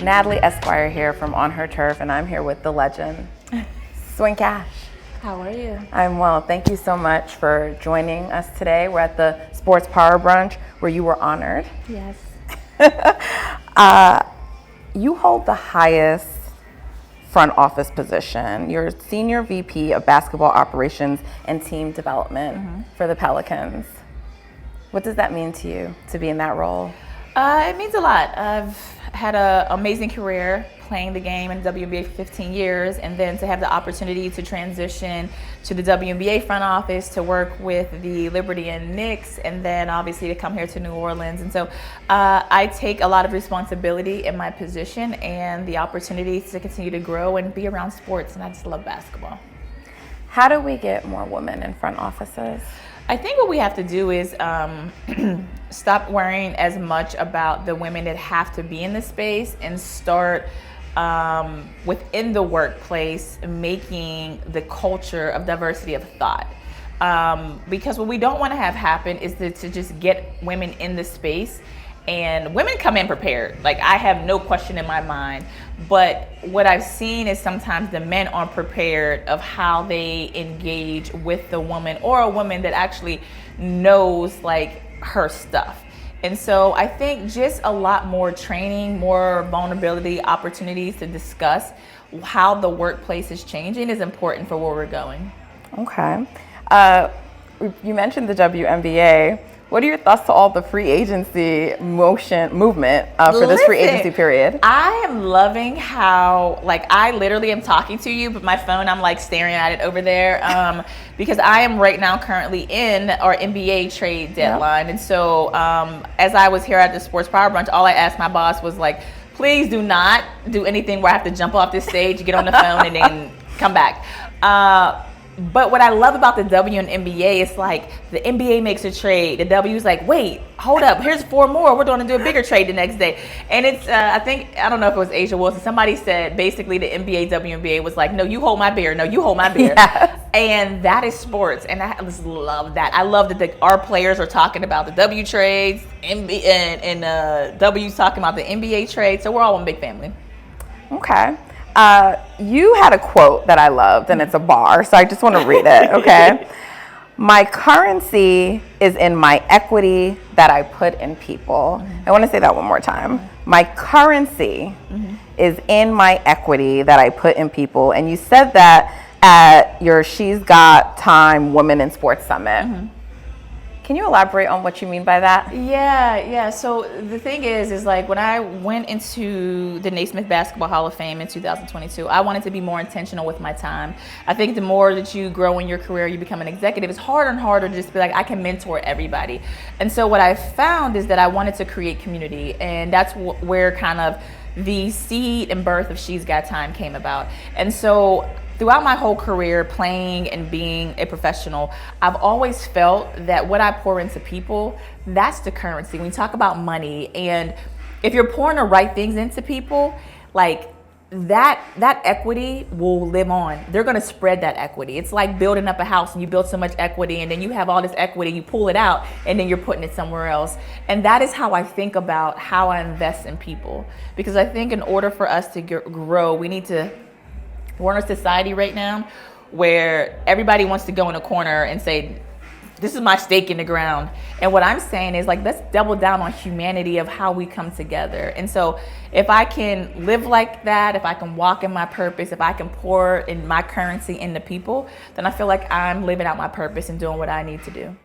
Natalie Esquire here from On Her Turf, and I'm here with the legend, Swin Cash. How are you? I'm well. Thank you so much for joining us today. We're at the Sports Power Brunch where you were honored. Yes. You hold the highest front office position. You're Senior VP of Basketball Operations and Team Development for the Pelicans. What does that mean to you to be in that role? It means a lot. I've had an amazing career playing the game in the WNBA for 15 years, and then to have the opportunity to transition to the WNBA front office to work with the Liberty and Knicks, and then obviously to come here to New Orleans. And so I take a lot of responsibility in my position and the opportunity to continue to grow and be around sports, and I just love basketball. How do we get more women in front offices? I think what we have to do is stop worrying as much about the women that have to be in the space and start within the workplace making the culture of diversity of thought. Because what we don't want to have happen is to just get women in the space, and women come in prepared. Like, I have no question in my mind. But what I've seen is sometimes the men aren't prepared of how they engage with the woman, or a woman that actually knows like her stuff. And so I think just a lot more training, more vulnerability opportunities to discuss how the workplace is changing is important for where we're going. Okay. You mentioned the WNBA. What are your thoughts to all the free agency movement for this free agency period? I am loving how, like, I literally am talking to you, but my phone, I'm like staring at it over there because I am right now currently in our NBA trade deadline. Yep. And so as I was here at the Sports Power Brunch, all I asked my boss was like, please do not do anything where I have to jump off this stage, get on the phone, and then come back. But what I love about the WNBA is like the NBA makes a trade. The W is like, wait, hold up, here's 4 more. We're going to do a bigger trade the next day. And it's, I don't know if it was Asia Wilson. Somebody said basically the NBA, WNBA was like, no, you hold my beer. No, you hold my beer. Yes. And that is sports. And I just love that. I love that our players are talking about the W trades and W's talking about the NBA trade. So we're all one big family. Okay. You had a quote that I loved, and it's a bar, so I just want to read it, okay? My currency is in my equity that I put in people. I want to say that one more time. My currency is in my equity that I put in people. And you said that at your She's Got Time Women in Sports Summit. Can you elaborate on what you mean by that? Yeah. So the thing is like when I went into the Naismith Basketball Hall of Fame in 2022, I wanted to be more intentional with my time. I think the more that you grow in your career, you become an executive, it's harder and harder to just be like, I can mentor everybody. And so what I found is that I wanted to create community, and that's where kind of the seed and birth of She's Got Time came about. And so throughout my whole career playing and being a professional, I've always felt that what I pour into people, that's the currency. When you talk about money, and if you're pouring the right things into people, like that equity will live on. They're gonna spread that equity. It's like building up a house, and you build so much equity, and then you have all this equity, you pull it out, and then you're putting it somewhere else. And that is how I think about how I invest in people. Because I think in order for us to grow, we're in a society right now where everybody wants to go in a corner and say, this is my stake in the ground. And what I'm saying is, like, let's double down on humanity of how we come together. And so if I can live like that, if I can walk in my purpose, if I can pour in my currency into people, then I feel like I'm living out my purpose and doing what I need to do.